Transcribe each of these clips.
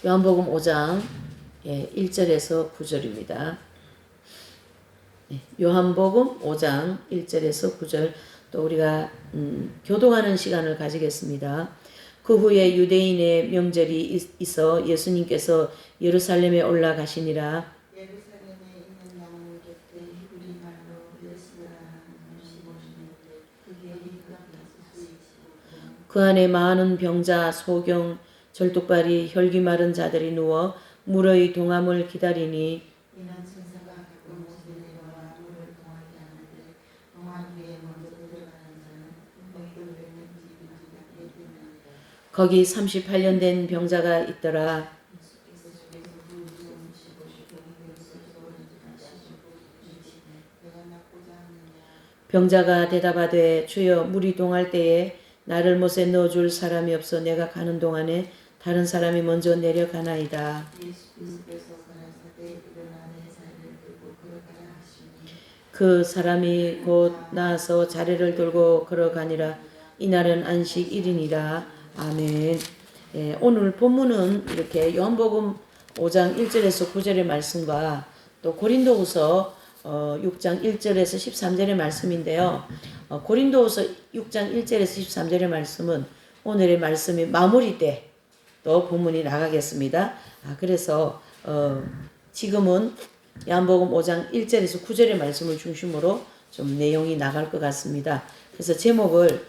요한복음 5장 1절에서 9절입니다. 요한복음 5장 1절에서 9절 또 우리가 교독하는 시간을 가지겠습니다. 그 후에 유대인의 명절이 있어 예수님께서 예루살렘에 올라가시니라. 예루살렘에 있는 나무 곁에 히브리 말로 베스라는 곳이 보시는데 그게 그 안에 많은 병자, 소경, 절뚝발이, 혈기 마른 자들이 누워 물의 동함을 기다리니 이는 천사가 가끔 옷에 내려와 물을 동하게 하는데 동함 위에 먼저 들어가는 자는 거기를 왜 집인지 알게 되느니라. 거기 38년 된 병자가 있더라. 예수께서 집에서 부르짖어 보시고 이것을 오른지라 시주고 일치되 내가 낳고자 하느냐. 병자가 대답하되 주여 물이 동할 때에 나를 못에 넣어줄 사람이 없어 내가 가는 동안에 다른 사람이 먼저 내려가나이다. 예수께서 가라사대 일어나 내 자리를 들고 걸어가라 하시니 그 사람이 곧 나아서 자리를 들고 걸어가니라. 이날은 안식일이니라. 아멘. 오늘 본문은 이렇게 요한복음 5장 1절에서 9절의 말씀과 또 고린도후서 6장 1절에서 13절의 말씀인데요. 고린도후서 6장 1절에서 13절의 말씀은 오늘의 말씀이 마무리 때 또 본문이 나가겠습니다. 그래서 지금은 요한복음 5장 1절에서 9절의 말씀을 중심으로 좀 내용이 나갈 것 같습니다. 그래서 제목을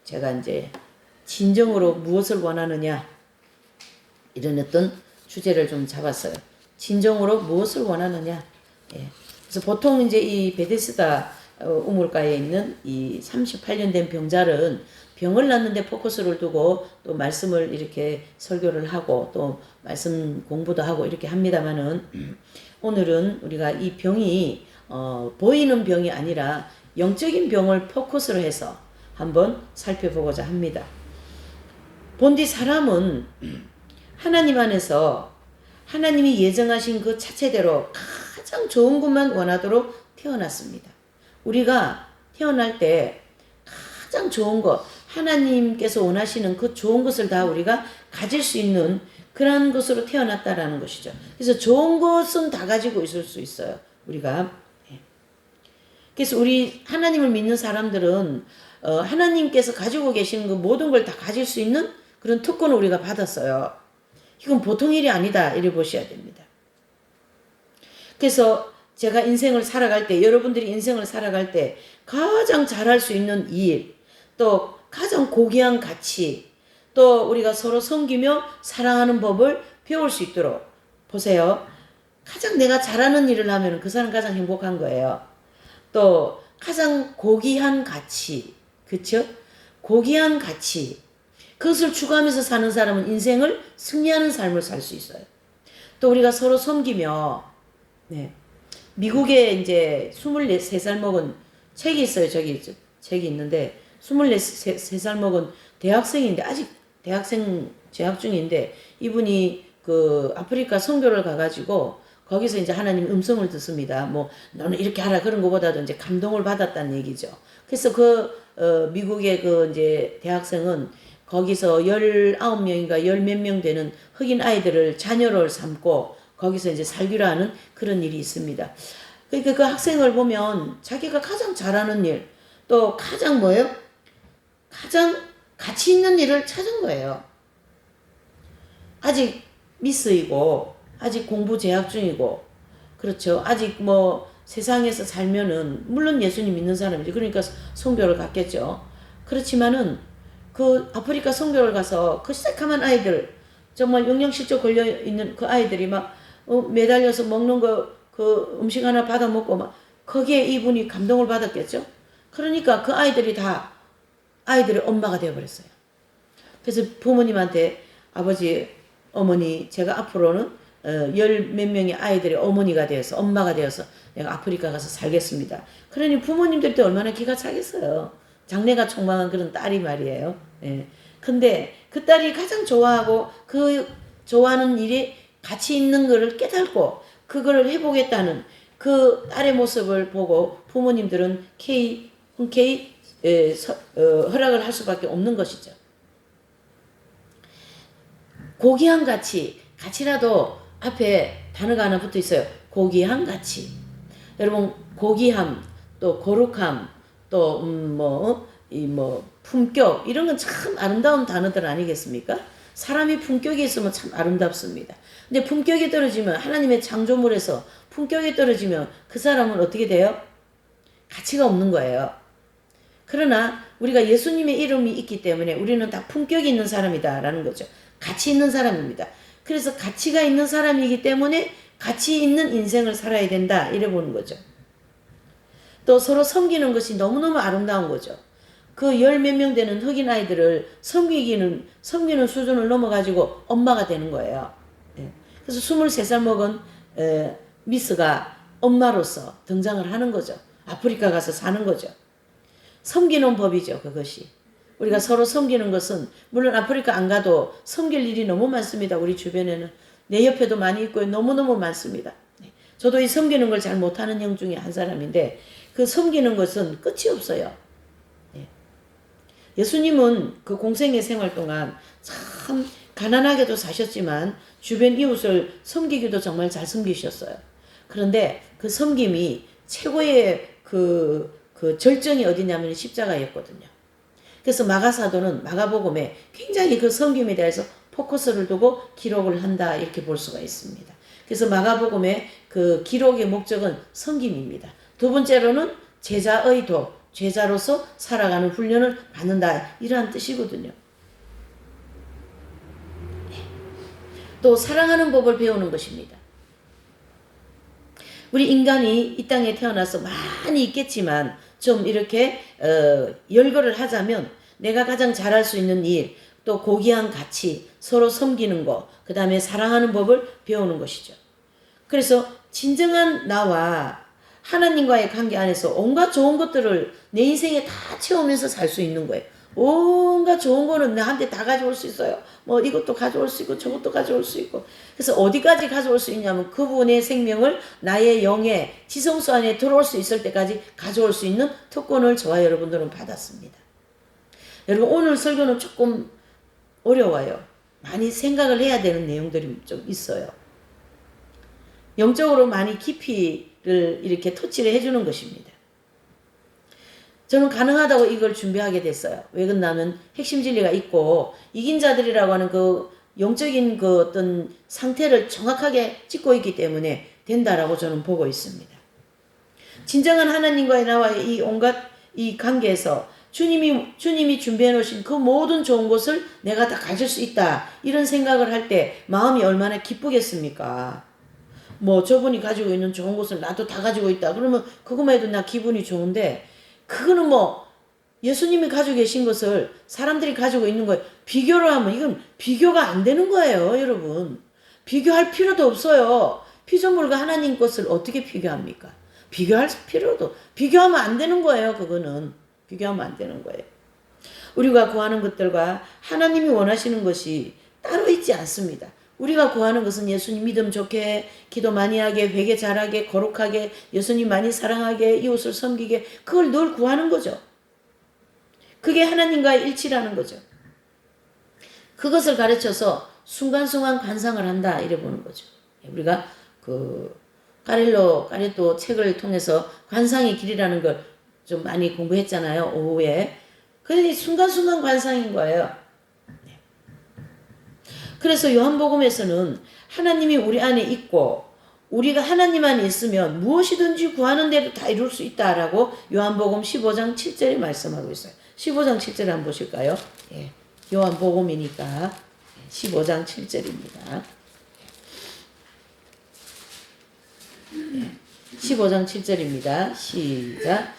제가 이제 진정으로 무엇을 원하느냐 이런 어떤 주제를 좀 잡았어요. 진정으로 무엇을 원하느냐. 그래서 보통 이제 이 베데스다 우물가에 있는 이 38년 된 병자는 병을 낫는데 포커스를 두고 또 말씀을 이렇게 설교를 하고 또 말씀 공부도 하고 이렇게 합니다만은 오늘은 우리가 이 병이 보이는 병이 아니라 영적인 병을 포커스로 해서 한번 살펴보고자 합니다. 본디 사람은 하나님 안에서 하나님이 예정하신 그 자체대로 가장 좋은 것만 원하도록 태어났습니다. 우리가 태어날 때 가장 좋은 것, 하나님께서 원하시는 그 좋은 것을 다 우리가 가질 수 있는 그런 것으로 태어났다라는 것이죠. 그래서 좋은 것은 다 가지고 있을 수 있어요. 우리가. 그래서 우리 하나님을 믿는 사람들은 하나님께서 가지고 계시는 그 모든 걸 다 가질 수 있는 그런 특권을 우리가 받았어요. 이건 보통 일이 아니다. 이래 보셔야 됩니다. 그래서 제가 인생을 살아갈 때, 여러분들이 인생을 살아갈 때 가장 잘할 수 있는 일, 또 가장 고귀한 가치, 또 우리가 서로 섬기며 사랑하는 법을 배울 수 있도록 보세요. 가장 내가 잘하는 일을 하면 그 사람 가장 행복한 거예요. 또 가장 고귀한 가치, 그렇죠? 고귀한 가치, 그것을 추구하면서 사는 사람은 인생을 승리하는 삶을 살 수 있어요. 또 우리가 서로 섬기며, 미국에 이제 23살 먹은 책이 있어요. 저기 책이 있는데 23살 먹은 대학생인데 아직 대학생 재학 중인데 이분이 그 아프리카 선교를 가가지고 거기서 이제 하나님 음성을 듣습니다. 뭐 너는 이렇게 하라 그런 것보다도 이제 감동을 받았다는 얘기죠. 그래서 미국의 그 이제 대학생은 거기서 19명인가 10몇 명 되는 흑인 아이들을 자녀를 삼고 거기서 이제 살기로 하는 그런 일이 있습니다. 그러니까 그 학생을 보면 자기가 가장 잘하는 일, 또 가장 뭐예요? 가장 가치 있는 일을 찾은 거예요. 아직 미스이고, 아직 공부 재학 중이고, 그렇죠. 아직 뭐 세상에서 살면은, 물론 예수님 믿는 사람이지. 그러니까 선교를 갔겠죠. 그렇지만은 그 아프리카 선교를 가서 그 새까만 아이들, 정말 영양실조 걸려있는 그 아이들이 막 매달려서 먹는 그 음식 하나 받아 먹고 막 거기에 이분이 감동을 받았겠죠. 그러니까 그 아이들이 다 아이들의 엄마가 되어버렸어요. 그래서 부모님한테 아버지, 어머니, 제가 앞으로는 10몇 명의 아이들의 어머니가 되어서 엄마가 되어서 내가 아프리카 가서 살겠습니다. 그러니 부모님들도 얼마나 기가 차겠어요. 장래가 촉망한 그런 딸이 말이에요. 근데 그 딸이 가장 좋아하고 그 좋아하는 일이 가치 있는 거를 깨닫고 그거를 해보겠다는 그 딸의 모습을 보고 부모님들은 흔쾌히 허락을 할 수밖에 없는 것이죠. 고귀한 가치, 가치라도 앞에 단어가 하나 붙어 있어요. 고귀한 가치. 여러분 고귀함, 또 거룩함, 또 품격 이런 건 참 아름다운 단어들 아니겠습니까? 사람이 품격이 있으면 참 아름답습니다. 근데 품격이 떨어지면 하나님의 창조물에서 품격이 떨어지면 그 사람은 어떻게 돼요? 가치가 없는 거예요. 그러나 우리가 예수님의 이름이 있기 때문에 우리는 다 품격이 있는 사람이다라는 거죠. 가치 있는 사람입니다. 그래서 가치가 있는 사람이기 때문에 가치 있는 인생을 살아야 된다 이래 보는 거죠. 또 서로 섬기는 것이 너무너무 아름다운 거죠. 그 열 몇 명 되는 흑인 아이들을 섬기는 수준을 넘어가지고 엄마가 되는 거예요. 그래서 23살 먹은 미스가 엄마로서 등장을 하는 거죠. 아프리카 가서 사는 거죠. 섬기는 법이죠, 그것이. 우리가 서로 섬기는 것은 물론 아프리카 안 가도 섬길 일이 너무 많습니다. 우리 주변에는 내 옆에도 많이 있고 너무너무 많습니다. 저도 이 섬기는 걸 잘 못하는 형 중에 한 사람인데 그 섬기는 것은 끝이 없어요. 예수님은 그 공생의 생활 동안 참 가난하게도 사셨지만 주변 이웃을 섬기기도 정말 잘 섬기셨어요. 그런데 그 섬김이 최고의 그 절정이 어디냐면 십자가였거든요. 그래서 마가사도는 마가복음에 굉장히 그 섬김에 대해서 포커스를 두고 기록을 한다 이렇게 볼 수가 있습니다. 그래서 마가복음의 그 기록의 목적은 섬김입니다. 두 번째로는 제자의 도, 제자로서 살아가는 훈련을 받는다 이러한 뜻이거든요. 또 사랑하는 법을 배우는 것입니다. 우리 인간이 이 땅에 태어나서 많이 있겠지만 좀 이렇게 열거를 하자면 내가 가장 잘할 수 있는 일, 또 고귀한 가치, 서로 섬기는 것, 그 다음에 사랑하는 법을 배우는 것이죠. 그래서 진정한 나와 하나님과의 관계 안에서 온갖 좋은 것들을 내 인생에 다 채우면서 살 수 있는 거예요. 온갖 좋은 거는 나한테 다 가져올 수 있어요. 뭐 이것도 가져올 수 있고 저것도 가져올 수 있고. 그래서 어디까지 가져올 수 있냐면 그분의 생명을 나의 영의 지성소 안에 들어올 수 있을 때까지 가져올 수 있는 특권을 저와 여러분들은 받았습니다. 여러분 오늘 설교는 조금 어려워요. 많이 생각을 해야 되는 내용들이 좀 있어요. 영적으로 많이 깊이를 이렇게 터치를 해주는 것입니다. 저는 가능하다고 이걸 준비하게 됐어요. 왜 그러냐면 핵심 진리가 있고 이긴 자들이라고 하는 그 영적인 그 어떤 상태를 정확하게 찍고 있기 때문에 된다라고 저는 보고 있습니다. 진정한 하나님과의 나와의 이 온갖 이 관계에서 주님이 준비해 놓으신 그 모든 좋은 것을 내가 다 가질 수 있다. 이런 생각을 할 때 마음이 얼마나 기쁘겠습니까? 뭐 저분이 가지고 있는 좋은 것을 나도 다 가지고 있다. 그러면 그것만 해도 나 기분이 좋은데 그거는 뭐 예수님이 가지고 계신 것을 사람들이 가지고 있는 거예요. 비교를 하면 이건 비교가 안 되는 거예요, 여러분. 비교할 필요도 없어요. 피조물과 하나님 것을 어떻게 비교합니까? 비교하면 안 되는 거예요, 그거는. 비교하면 안 되는 거예요. 우리가 구하는 것들과 하나님이 원하시는 것이 따로 있지 않습니다. 우리가 구하는 것은 예수님 믿음 좋게, 기도 많이 하게, 회개 잘하게, 거룩하게, 예수님 많이 사랑하게, 이웃을 섬기게, 그걸 늘 구하는 거죠. 그게 하나님과의 일치라는 거죠. 그것을 가르쳐서 순간순간 관상을 한다 이래 보는 거죠. 우리가 그 까레또 책을 통해서 관상의 길이라는 걸 좀 많이 공부했잖아요. 오후에. 그게 순간순간 관상인 거예요. 그래서 요한복음에서는 하나님이 우리 안에 있고 우리가 하나님 안에 있으면 무엇이든지 구하는 대로 다 이룰 수 있다라고 요한복음 15장 7절에 말씀하고 있어요. 15장 7절 한번 보실까요? 예. 요한복음이니까 15장 7절입니다. 15장 7절입니다. 시작.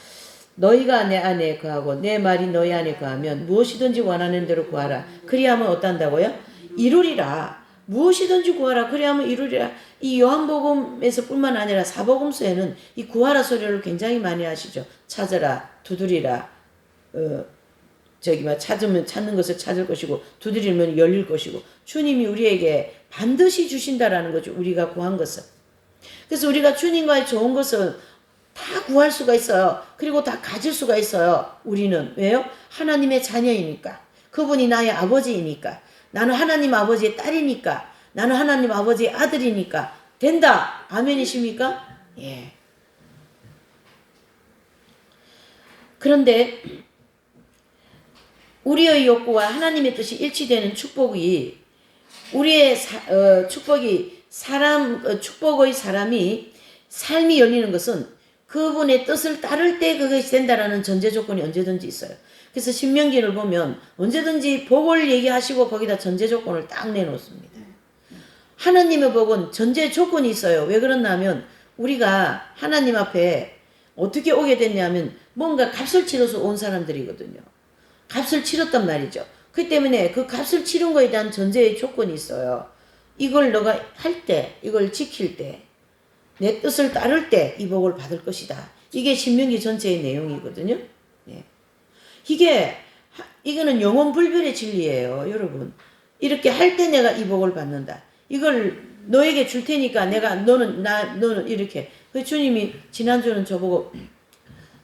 너희가 내 안에 거하고 내 말이 너희 안에 거하면 무엇이든지 원하는 대로 구하라. 그리하면 어떤다고요? 이루리라. 무엇이든지 구하라. 그리하면 이루리라. 이 요한복음에서 뿐만 아니라 사복음서에는 이 구하라 소리를 굉장히 많이 하시죠. 찾으라, 두드리라. 찾으면 찾는 것을 찾을 것이고 두드리면 열릴 것이고 주님이 우리에게 반드시 주신다라는 거죠. 우리가 구한 것을. 그래서 우리가 주님과의 좋은 것을 다 구할 수가 있어요. 그리고 다 가질 수가 있어요. 우리는. 왜요? 하나님의 자녀이니까. 그분이 나의 아버지이니까. 나는 하나님 아버지의 딸이니까, 나는 하나님 아버지의 아들이니까 된다. 아멘이십니까? 예. 그런데 우리의 욕구와 하나님의 뜻이 일치되는 축복이 우리의 축복의 사람이 삶이 열리는 것은 그분의 뜻을 따를 때 그것이 된다라는 전제 조건이 언제든지 있어요. 그래서 신명기를 보면 언제든지 복을 얘기하시고 거기다 전제 조건을 딱 내놓습니다. 하나님의 복은 전제 조건이 있어요. 왜 그러냐 하면 우리가 하나님 앞에 어떻게 오게 됐냐면 뭔가 값을 치러서 온 사람들이거든요. 값을 치렀단 말이죠. 그렇기 때문에 그 값을 치른 거에 대한 전제의 조건이 있어요. 이걸 너가 할 때, 이걸 지킬 때, 내 뜻을 따를 때 이 복을 받을 것이다. 이게 신명기 전체의 내용이거든요. 예. 이거는 영원불변의 진리예요, 여러분. 이렇게 할 때 내가 이 복을 받는다. 이걸 너에게 줄 테니까 너는 이렇게. 그 주님이 지난주는 저보고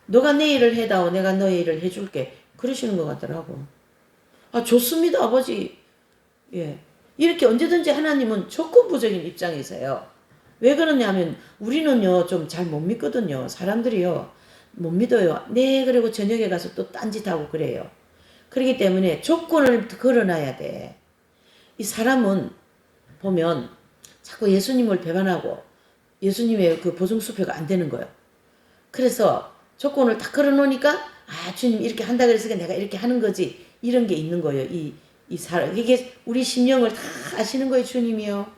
너가 내 일을 해다오, 내가 너의 일을 해줄게. 그러시는 것 같더라고. 아, 좋습니다, 아버지. 예. 이렇게 언제든지 하나님은 조건부적인 입장이세요. 왜 그러냐면 우리는요 좀 잘 못 믿거든요. 사람들이요 못 믿어요. 네, 그리고 저녁에 가서 또 딴짓하고 그래요. 그렇기 때문에 조건을 걸어놔야 돼. 이 사람은 보면 자꾸 예수님을 배반하고 예수님의 그 보증수표가 안 되는 거예요. 그래서 조건을 딱 걸어놓으니까 아, 주님 이렇게 한다 그랬으니까 내가 이렇게 하는 거지. 이런 게 있는 거예요. 이 사람. 이게 우리 심령을 다 아시는 거예요, 주님이요.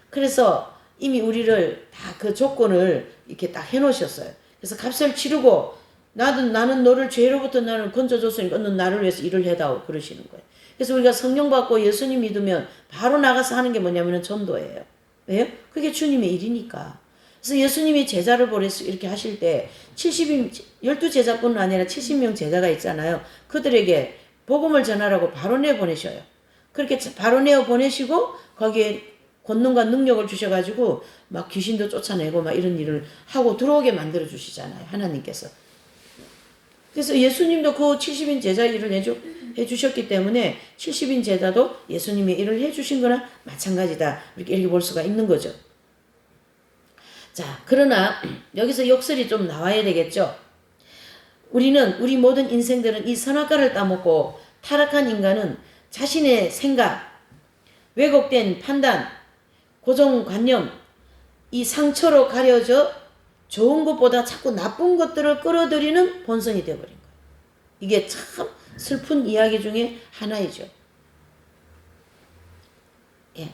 그래서 이미 우리를 다 그 조건을 이렇게 딱 해놓으셨어요. 그래서 값을 치르고 나는 너를 죄로부터 나는 건져줬으니까 넌 나를 위해서 일을 해다오. 그러시는 거예요. 그래서 우리가 성령 받고 예수님 믿으면 바로 나가서 하는 게 뭐냐면 전도예요. 왜요? 그게 주님의 일이니까. 그래서 예수님이 제자를 보내서 이렇게 하실 때 12제자뿐만 아니라 70명 제자가 있잖아요. 그들에게 복음을 전하라고 바로 내보내셔요. 그렇게 바로 내어 보내시고 거기에 권능과 능력을 주셔가지고 막 귀신도 쫓아내고 막 이런 일을 하고 들어오게 만들어 주시잖아요. 하나님께서. 그래서 예수님도 그 70인 제자 일을 해주셨기 때문에 70인 제자도 예수님의 일을 해주신 거나 마찬가지다. 이렇게 볼 수가 있는 거죠. 자, 그러나 여기서 욕설이 좀 나와야 되겠죠. 우리 모든 인생들은 이 선악과를 따먹고 타락한 인간은 자신의 생각, 왜곡된 판단, 고정관념, 이 상처로 가려져 좋은 것보다 자꾸 나쁜 것들을 끌어들이는 본성이 되어버린 거예요. 이게 참 슬픈 이야기 중에 하나이죠. 예.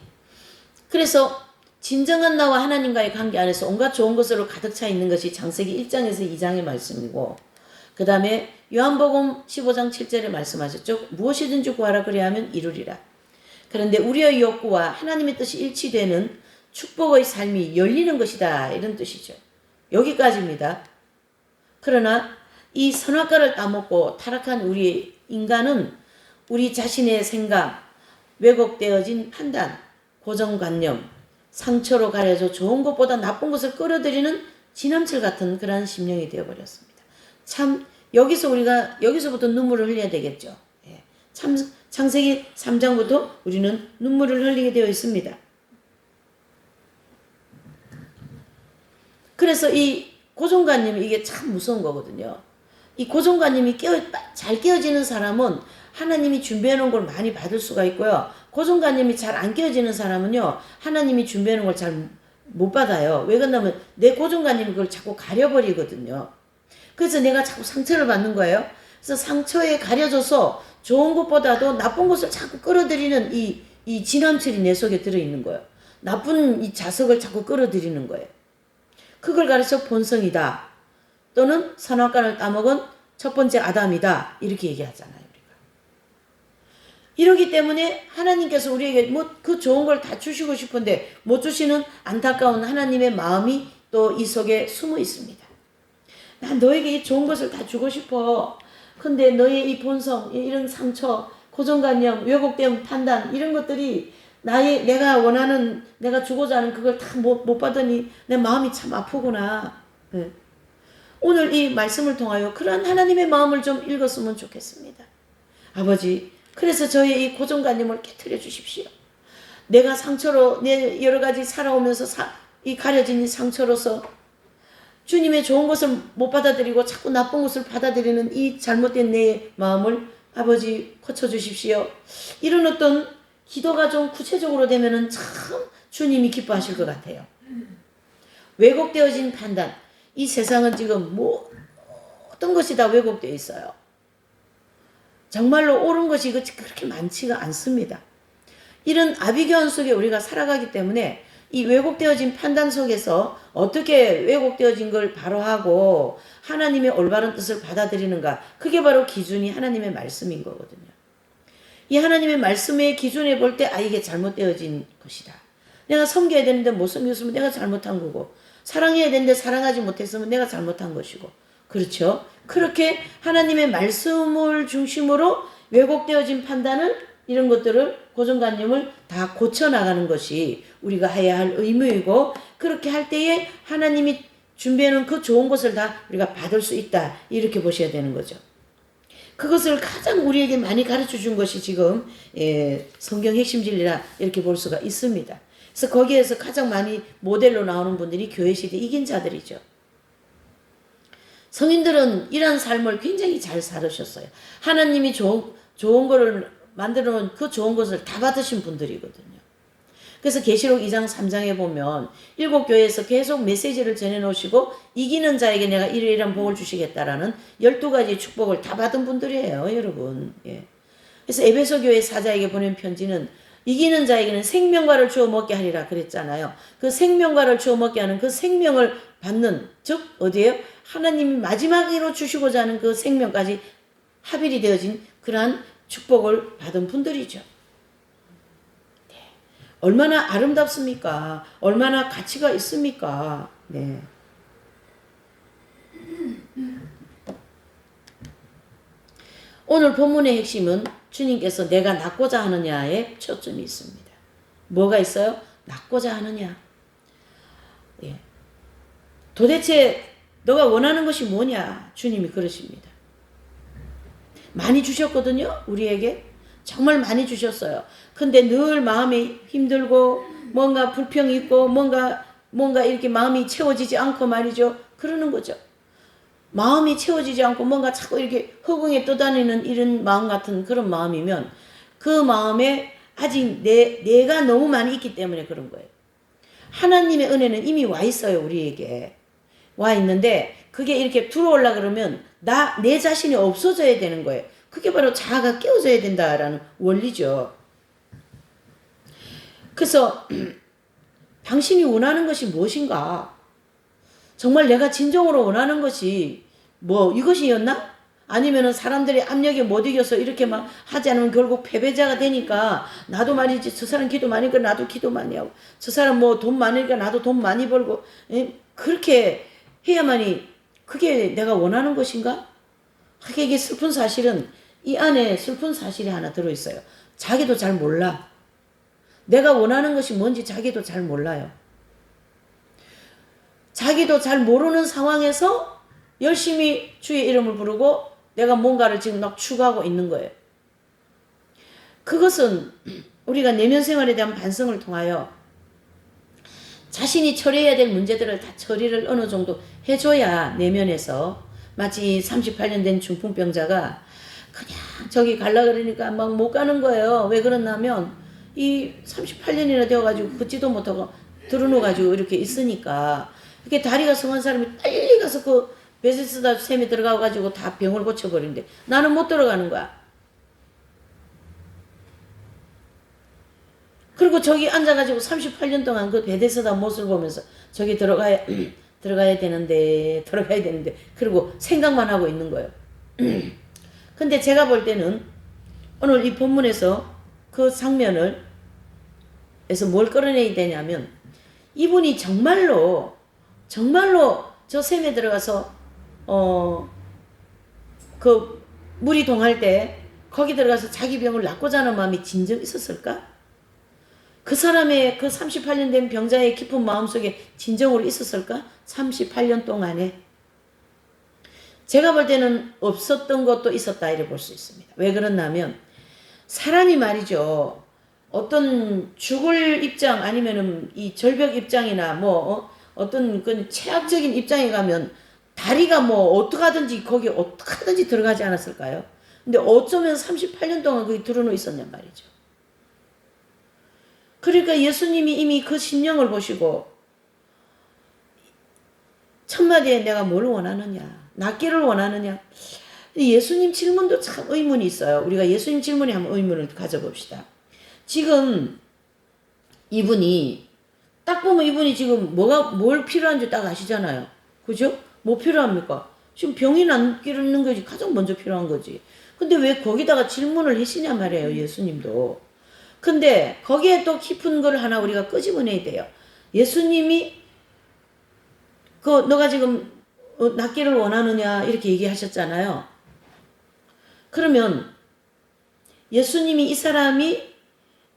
그래서 진정한 나와 하나님과의 관계 안에서 온갖 좋은 것으로 가득 차 있는 것이 창세기 1장에서 2장의 말씀이고 그 다음에 요한복음 15장 7절에 말씀하셨죠. 무엇이든지 구하라 그리하면 이루리라. 그런데 우리의 욕구와 하나님의 뜻이 일치되는 축복의 삶이 열리는 것이다. 이런 뜻이죠. 여기까지입니다. 그러나 이 선악과를 따먹고 타락한 우리 인간은 우리 자신의 생각, 왜곡되어진 판단, 고정관념, 상처로 가려져 좋은 것보다 나쁜 것을 끌어들이는 지남철 같은 그러한 심령이 되어버렸습니다. 참 여기서부터 눈물을 흘려야 되겠죠. 예. 참 창세기 3장부터 우리는 눈물을 흘리게 되어 있습니다. 그래서 이 고정관념이 이게 참 무서운 거거든요. 이 고정관념이 잘 깨어지는 사람은 하나님이 준비해 놓은 걸 많이 받을 수가 있고요. 고정관념이 잘 안 깨어지는 사람은요. 하나님이 준비해 놓은 걸 잘 못 받아요. 왜 그러냐면 내 고정관념이 그걸 자꾸 가려버리거든요. 그래서 내가 자꾸 상처를 받는 거예요. 그래서 상처에 가려져서 좋은 것보다도 나쁜 것을 자꾸 끌어들이는 이 진함철이 내 속에 들어있는 거예요. 나쁜 이 자석을 자꾸 끌어들이는 거예요. 그걸 가르쳐 본성이다. 또는 선악과를 따먹은 첫 번째 아담이다. 이렇게 얘기하잖아요. 우리가. 이러기 때문에 하나님께서 우리에게 그 좋은 걸 다 주시고 싶은데 못 주시는 안타까운 하나님의 마음이 또 이 속에 숨어 있습니다. 난 너에게 이 좋은 것을 다 주고 싶어. 근데 너의 이 본성, 이런 상처, 고정관념, 왜곡된 판단 이런 것들이 내가 원하는, 내가 주고자 하는 그걸 다 못 받으니 내 마음이 참 아프구나. 네. 오늘 이 말씀을 통하여 그런 하나님의 마음을 좀 읽었으면 좋겠습니다. 아버지, 그래서 저의 이 고정관념을 깨트려 주십시오. 내가 상처로 내 여러 가지 살아오면서 이 가려진 이 상처로서 주님의 좋은 것을 못 받아들이고 자꾸 나쁜 것을 받아들이는 이 잘못된 내 마음을 아버지 고쳐주십시오. 이런 어떤 기도가 좀 구체적으로 되면은 참 주님이 기뻐하실 것 같아요. 왜곡되어진 판단. 이 세상은 지금 모든 것이 다 왜곡되어 있어요. 정말로 옳은 것이 그렇게 많지가 않습니다. 이런 아비규환 속에 우리가 살아가기 때문에 이 왜곡되어진 판단 속에서 어떻게 왜곡되어진 걸 바로하고 하나님의 올바른 뜻을 받아들이는가, 그게 바로 기준이 하나님의 말씀인 거거든요. 이 하나님의 말씀의 기준에 볼 때 이게 잘못되어진 것이다. 내가 섬겨야 되는데 못 섬겼으면 내가 잘못한 거고, 사랑해야 되는데 사랑하지 못했으면 내가 잘못한 것이고, 그렇죠? 그렇게 하나님의 말씀을 중심으로 왜곡되어진 판단을, 이런 것들을, 고정관념을 다 고쳐나가는 것이 우리가 해야 할 의무이고, 그렇게 할 때에 하나님이 준비해놓은 그 좋은 것을 다 우리가 받을 수 있다, 이렇게 보셔야 되는 거죠. 그것을 가장 우리에게 많이 가르쳐 준 것이 지금 성경 핵심 진리라 이렇게 볼 수가 있습니다. 그래서 거기에서 가장 많이 모델로 나오는 분들이 교회 시대 이긴 자들이죠. 성인들은 이런 삶을 굉장히 잘 살으셨어요. 하나님이 좋은 거를 만들어 놓은 그 좋은 것을 다 받으신 분들이거든요. 그래서 계시록 2장 3장에 보면 7교회에서 계속 메시지를 전해놓으시고 이기는 자에게 내가 이러이러한 복을 주시겠다라는 12가지 축복을 다 받은 분들이에요, 여러분. 예. 그래서 에베소 교회 사자에게 보낸 편지는 이기는 자에게는 생명과를 주어 먹게 하리라 그랬잖아요. 그 생명과를 주어 먹게 하는 그 생명을 받는, 즉 어디에요? 하나님이 마지막으로 주시고자 하는 그 생명까지 합일이 되어진 그러한 축복을 받은 분들이죠. 네. 얼마나 아름답습니까? 얼마나 가치가 있습니까? 네. 오늘 본문의 핵심은 주님께서 내가 낫고자 하느냐에 초점이 있습니다. 뭐가 있어요? 낫고자 하느냐. 예. 도대체 너가 원하는 것이 뭐냐? 주님이 그러십니다. 많이 주셨거든요, 우리에게. 정말 많이 주셨어요. 근데 늘 마음이 힘들고 뭔가 불평이 있고 뭔가 이렇게 마음이 채워지지 않고 말이죠. 그러는 거죠. 마음이 채워지지 않고 뭔가 자꾸 이렇게 허공에 떠다니는 이런 마음 같은 그런 마음이면 그 마음에 아직 내가 너무 많이 있기 때문에 그런 거예요. 하나님의 은혜는 이미 와 있어요, 우리에게. 와 있는데 그게 이렇게 들어올라 그러면 내 자신이 없어져야 되는 거예요. 그게 바로 자아가 깨어져야 된다라는 원리죠. 그래서 당신이 원하는 것이 무엇인가? 정말 내가 진정으로 원하는 것이 이것이었나? 아니면은 사람들의 압력에 못 이겨서 이렇게 막 하지 않으면 결국 패배자가 되니까 나도 말이지 저 사람 기도 많이 하니까 나도 기도 많이 하고 저 사람 돈 많으니까 나도 돈 많이 벌고 그렇게 해야만이 그게 내가 원하는 것인가? 이게 슬픈 사실은 이 안에 슬픈 사실이 하나 들어있어요. 자기도 잘 몰라. 내가 원하는 것이 뭔지 자기도 잘 몰라요. 자기도 잘 모르는 상황에서 열심히 주의 이름을 부르고 내가 뭔가를 지금 막 추구하고 있는 거예요. 그것은 우리가 내면 생활에 대한 반성을 통하여 자신이 처리해야 될 문제들을 다 처리를 어느 정도 해줘야 내면에서 마치 38년 된 중풍병자가 그냥 저기 갈라 그러니까 막 못 가는 거예요. 왜 그러냐면 이 38년이나 되어가지고 걷지도 못하고 드러누가지고 이렇게 있으니까 이렇게 다리가 성한 사람이 빨리 가서 그 베세스다 샘에 들어가가지고 다 병을 고쳐버리는데 나는 못 들어가는 거야. 그리고 저기 앉아가지고 38년 동안 그 베데스다 못을 보면서 저기 들어가야 되는데 그리고 생각만 하고 있는 거예요. 근데 제가 볼 때는 오늘 이 본문에서 그 장면을 에서 뭘 끌어내야 되냐면 이분이 정말로 저 샘에 들어가서 그 물이 동할 때 거기 들어가서 자기 병을 낫고자 하는 마음이 진정 있었을까? 그 사람의 그 38년 된 병자의 깊은 마음속에 진정으로 있었을까? 38년 동안에 제가 볼 때는 없었던 것도 있었다 이렇게 볼 수 있습니다. 왜 그러냐면 사람이 말이죠. 어떤 죽을 입장 아니면은 이 절벽 입장이나 어떤 그 최악적인 입장에 가면 다리가 어떡하든지 거기 어떡하든지 들어가지 않았을까요? 근데 어쩌면 38년 동안 거기 들어놓여 있었냔 말이죠. 그러니까 예수님이 이미 그 심령을 보시고 첫마디에 내가 뭘 원하느냐, 낫기를 원하느냐. 예수님 질문도 참 의문이 있어요. 우리가 예수님 질문에 한번 의문을 가져봅시다. 지금 이분이 딱 보면 이분이 지금 뭘 필요한지 딱 아시잖아요. 그죠? 뭐 필요합니까? 지금 병이 낫기는 거지 가장 먼저 필요한 거지. 근데 왜 거기다가 질문을 하시냐 말이에요. 예수님도. 근데 거기에 또 깊은 걸 하나 우리가 끄집어내야 돼요. 예수님이 너가 지금 낫기를 원하느냐 이렇게 얘기하셨잖아요. 그러면 예수님이 이 사람이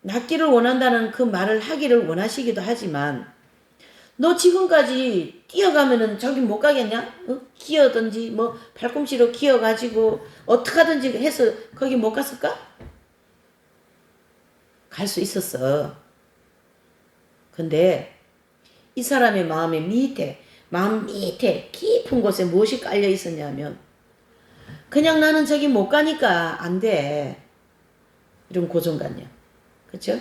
낫기를 원한다는 그 말을 하기를 원하시기도 하지만 너 지금까지 뛰어가면은 저기 못 가겠냐? 기어든지 발꿈치로 기어가지고 어떡하든지 해서 거기 못 갔을까? 갈 수 있었어. 근데 이 사람의 마음 밑에 깊은 곳에 무엇이 깔려 있었냐면 그냥 나는 저기 못 가니까 안 돼. 이런 고정관념. 그렇죠?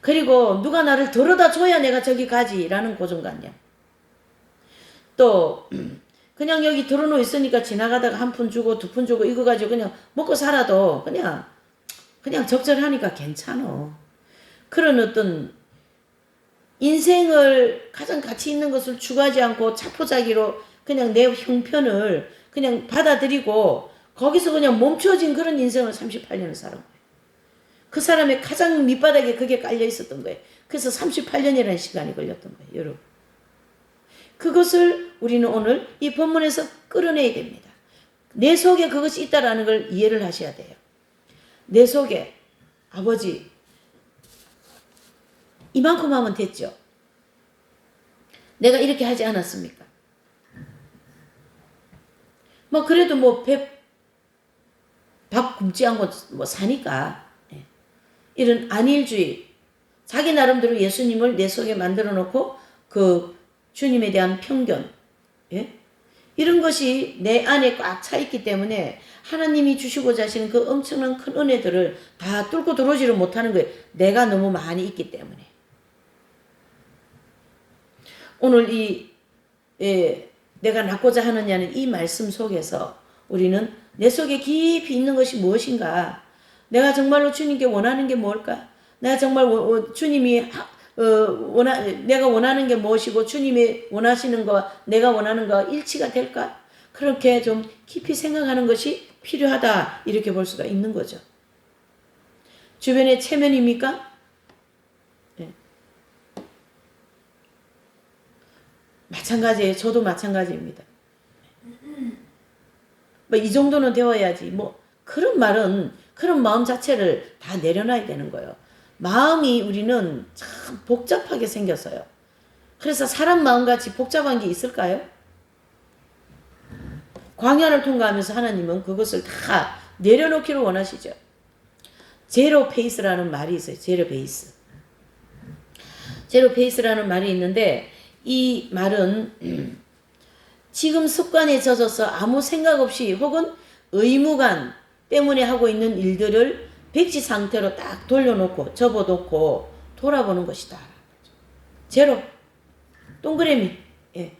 그리고 누가 나를 데려다 줘야 내가 저기 가지라는 고정관념. 또 그냥 여기 들어놓여 있으니까 지나가다가 한 푼 주고 두 푼 주고 이거 가지고 그냥 먹고 살아도 그냥 적절하니까 괜찮아. 그런 어떤 인생을 가장 가치 있는 것을 추구하지 않고 자포자기로 그냥 내 형편을 그냥 받아들이고 거기서 그냥 멈춰진 그런 인생을 38년을 살은 거예요. 그 사람의 가장 밑바닥에 그게 깔려 있었던 거예요. 그래서 38년이라는 시간이 걸렸던 거예요. 여러분. 그것을 우리는 오늘 이 본문에서 끌어내야 됩니다. 내 속에 그것이 있다라는 걸 이해를 하셔야 돼요. 내 속에 아버지 이만큼 하면 됐죠. 내가 이렇게 하지 않았습니까? 그래도 밥 굶지 않고 사니까 이런 안일주의 자기 나름대로 예수님을 내 속에 만들어 놓고 그 주님에 대한 편견 이런 것이 내 안에 꽉 차 있기 때문에 하나님이 주시고자 하시는 그 엄청난 큰 은혜들을 다 뚫고 들어오지를 못하는 거예요. 내가 너무 많이 있기 때문에. 오늘 내가 낫고자 하느냐는 이 말씀 속에서 우리는 내 속에 깊이 있는 것이 무엇인가? 내가 정말로 주님께 원하는 게 뭘까? 내가 정말 주님이 내가 원하는 게 무엇이고 주님이 원하시는 거와 내가 원하는 거와 일치가 될까? 그렇게 좀 깊이 생각하는 것이 필요하다 이렇게 볼 수가 있는 거죠. 주변에 체면입니까? 네. 마찬가지예요. 저도 마찬가지입니다. 이 정도는 되어야지. 그런 말은 그런 마음 자체를 다 내려놔야 되는 거예요. 마음이 우리는 참 복잡하게 생겼어요. 그래서 사람 마음같이 복잡한 게 있을까요? 광야를 통과하면서 하나님은 그것을 다 내려놓기를 원하시죠. 제로 페이스라는 말이 있어요. 제로 베이스. 제로 페이스라는 말이 있는데 이 말은 지금 습관에 젖어서 아무 생각 없이 혹은 의무감 때문에 하고 있는 일들을 백지 상태로 딱 돌려놓고 접어놓고 돌아보는 것이다. 제로. 동그라미. 예.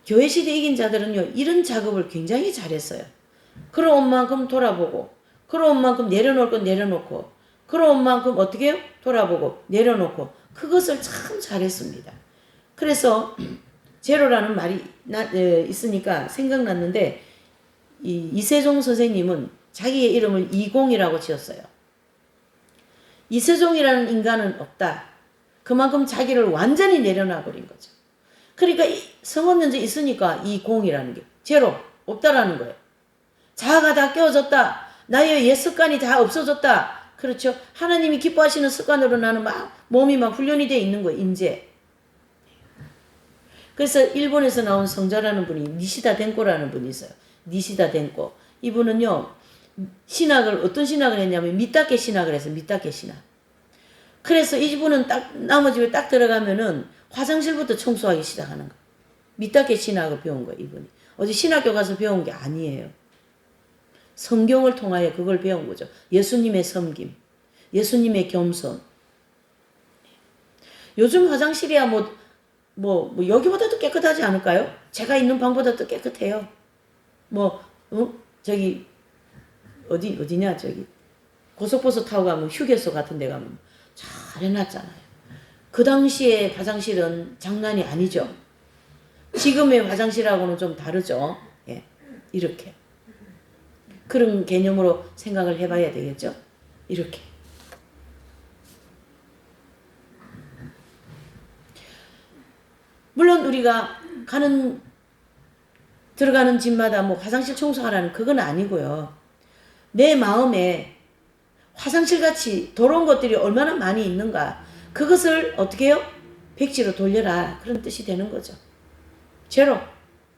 교회 시대 이긴 자들은요 이런 작업을 굉장히 잘했어요. 그런 만큼 돌아보고 그런 만큼 내려놓을 건 내려놓고 그런 만큼 어떻게 해요? 돌아보고 내려놓고 그것을 참 잘했습니다. 그래서 제로라는 말이 있으니까 생각났는데 이세종 선생님은 자기의 이름을 이공이라고 지었어요. 이세종이라는 인간은 없다. 그만큼 자기를 완전히 내려놔 버린 거죠. 그러니까 성원 면제 있으니까 이공이라는 게 제로 없다라는 거예요. 자아가 다 깨어졌다. 나의 옛 습관이 다 없어졌다. 그렇죠. 하나님이 기뻐하시는 습관으로 나는 몸이 훈련이 되어 있는 거예요. 이제. 그래서 일본에서 나온 성자라는 분이 니시다 덴코라는 분이 있어요. 니시다 덴코. 이분은요 신학을 어떤 신학을 했냐면 밑닦개 신학을 했어요. 밑닦개 신학. 그래서 이분은 딱 나무 집에 딱 들어가면은 화장실부터 청소하기 시작하는 거. 밑닦개 신학을 배운 거예요. 이분이 어디 신학교 가서 배운 게 아니에요. 성경을 통하여 그걸 배운 거죠. 예수님의 섬김, 예수님의 겸손. 요즘 화장실이야 뭐 여기보다도 깨끗하지 않을까요? 제가 있는 방보다도 깨끗해요. 저기 어디냐 저기 고속버스 타고 가면 휴게소 같은 데 가면 잘 해놨잖아요. 그 당시에 화장실은 장난이 아니죠. 지금의 화장실하고는 좀 다르죠. 예, 이렇게 그런 개념으로 생각을 해봐야 되겠죠. 이렇게 물론 우리가 들어가는 집마다 뭐 화장실 청소하라는 그건 아니고요. 내 마음에 화장실같이 더러운 것들이 얼마나 많이 있는가, 그것을 어떻게 해요? 백지로 돌려라, 그런 뜻이 되는 거죠. 제로.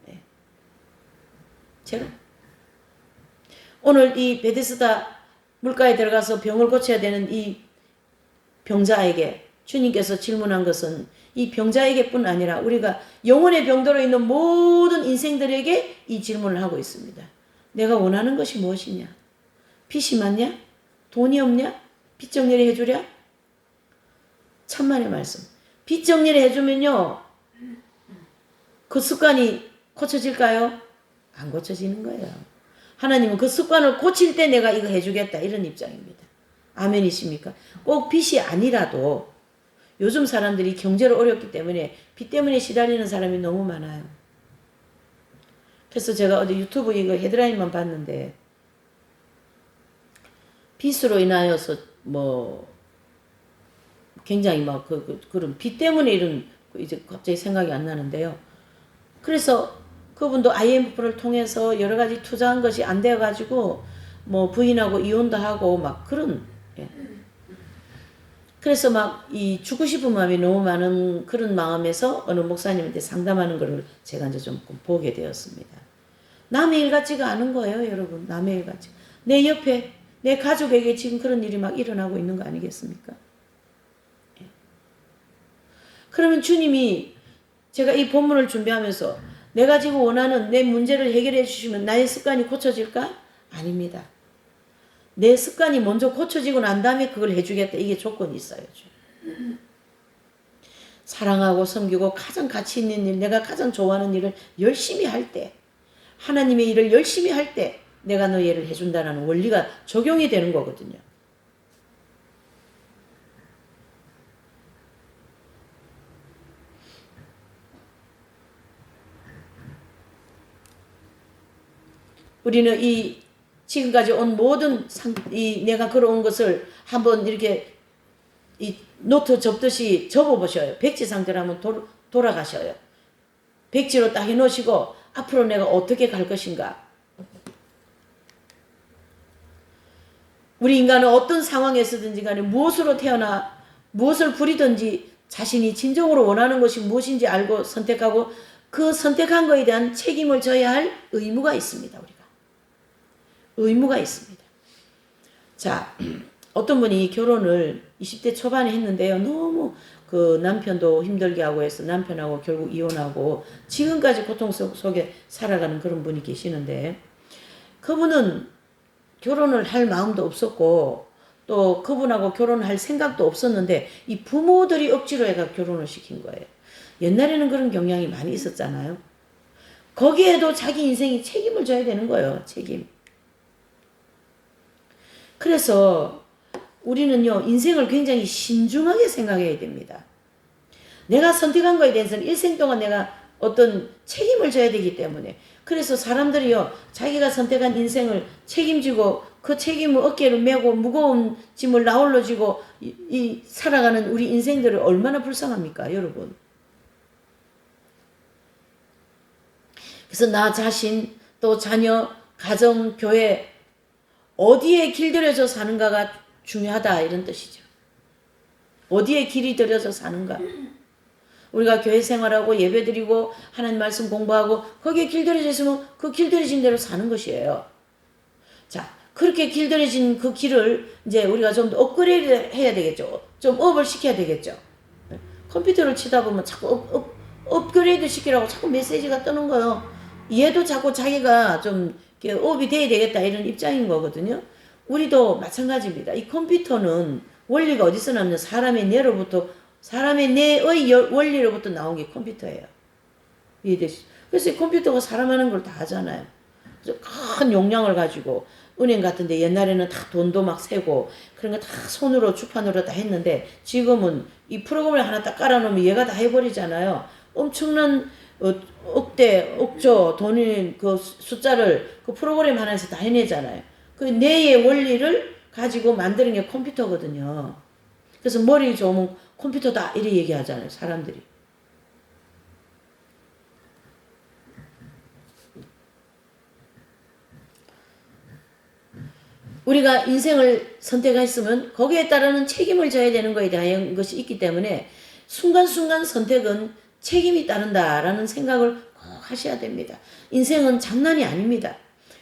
네. 제로. 오늘 이 베데스다 물가에 들어가서 병을 고쳐야 되는 이 병자에게 주님께서 질문한 것은 이 병자에게뿐 아니라 우리가 영혼의 병들어 있는 모든 인생들에게 이 질문을 하고 있습니다. 내가 원하는 것이 무엇이냐? 빚이 많냐? 돈이 없냐? 빚 정리를 해주랴? 천만의 말씀. 빚 정리를 해주면요, 그 습관이 고쳐질까요? 안 고쳐지는 거예요. 하나님은 그 습관을 고칠 때 내가 이거 해주겠다, 이런 입장입니다. 아멘이십니까? 꼭 빚이 아니라도 요즘 사람들이 경제로 어렵기 때문에 빚 때문에 시달리는 사람이 너무 많아요. 그래서 제가 어디 유튜브 이거 헤드라인만 봤는데, 빚으로 인하여서 굉장히 그런 빚 때문에 이런, 이제 갑자기 생각이 안 나는데요. 그래서 그분도 IMF를 통해서 여러 가지 투자한 것이 안 되어가지고 부인하고 이혼도 하고 그런, 예. 그래서 이 죽고 싶은 마음이 너무 많은 그런 마음에서 어느 목사님한테 상담하는 것을 제가 이제 좀 보게 되었습니다. 남의 일 같지가 않은 거예요, 여러분. 남의 일 같지. 내 옆에 내 가족에게 지금 그런 일이 일어나고 있는 거 아니겠습니까? 예. 그러면 주님이, 제가 이 본문을 준비하면서 내가 지금 원하는 내 문제를 해결해 주시면 나의 습관이 고쳐질까? 아닙니다. 내 습관이 먼저 고쳐지고 난 다음에 그걸 해주겠다, 이게 조건이 있어요. 사랑하고 섬기고 가장 가치 있는 일, 내가 가장 좋아하는 일을 열심히 할 때, 하나님의 일을 열심히 할 때 내가 너의 일을 해준다는 원리가 적용이 되는 거거든요. 우리는 이 지금까지 온 모든 내가 걸어온 것을 한번 이렇게 이 노트 접듯이 접어보셔요. 백지 상태로 한번 돌아가셔요. 백지로 딱 해놓으시고 앞으로 내가 어떻게 갈 것인가. 우리 인간은 어떤 상황에서든지 간에 무엇으로 태어나 무엇을 부리든지 자신이 진정으로 원하는 것이 무엇인지 알고 선택하고 그 선택한 것에 대한 책임을 져야 할 의무가 있습니다. 우리가. 의무가 있습니다. 자, 어떤 분이 결혼을 20대 초반에 했는데요. 너무 그 남편도 힘들게 하고 해서 남편하고 결국 이혼하고 지금까지 고통 속에 살아가는 그런 분이 계시는데, 그분은 결혼을 할 마음도 없었고 또 그분하고 결혼할 생각도 없었는데 이 부모들이 억지로 해가 결혼을 시킨 거예요. 옛날에는 그런 경향이 많이 있었잖아요. 거기에도 자기 인생이 책임을 져야 되는 거예요. 책임. 그래서 우리는요, 인생을 굉장히 신중하게 생각해야 됩니다. 내가 선택한 거에 대해서는 일생 동안 내가 어떤 책임을 져야 되기 때문에, 그래서 사람들이요, 자기가 선택한 인생을 책임지고 그 책임을 어깨를 메고 무거운 짐을 나홀로 지고 살아가는 우리 인생들을 얼마나 불쌍합니까, 여러분. 그래서 나 자신, 또 자녀, 가정, 교회, 어디에 길들여져 사는가가 중요하다, 이런 뜻이죠. 어디에 길이 들여져 사는가. 우리가 교회 생활하고 예배드리고 하나님 말씀 공부하고 거기에 길들여져 있으면 그 길들여진 대로 사는 것이에요. 자, 그렇게 길들여진 그 길을 이제 우리가 좀 더 업그레이드 해야 되겠죠. 좀 업을 시켜야 되겠죠. 컴퓨터를 치다 보면 자꾸 업그레이드 시키라고 자꾸 메시지가 뜨는 거예요. 얘도 자꾸 자기가 좀 업이 돼야 되겠다 이런 입장인 거거든요. 우리도 마찬가지입니다. 이 컴퓨터는 원리가 어디서 나오냐? 사람의 뇌의 원리로부터 나온 게 컴퓨터예요. 이해되시죠? 그래서 이 컴퓨터가 사람 하는 걸 다 하잖아요. 그래서 큰 용량을 가지고 은행 같은데 옛날에는 다 돈도 막 세고 그런 거 다 손으로 주판으로 다 했는데 지금은 이 프로그램을 하나 딱 깔아놓으면 얘가 다 해버리잖아요. 엄청난 억조 돈이 그 숫자를 그 프로그램 하나에서 다 해내잖아요. 그 뇌의 원리를 가지고 만드는 게 컴퓨터거든요. 그래서 머리 좋으면 컴퓨터다 이렇게 얘기하잖아요, 사람들이. 우리가 인생을 선택했으면 거기에 따르는 책임을 져야 되는 거에 대한 것이 있기 때문에 순간순간 선택은 책임이 따른다라는 생각을 꼭 하셔야 됩니다. 인생은 장난이 아닙니다.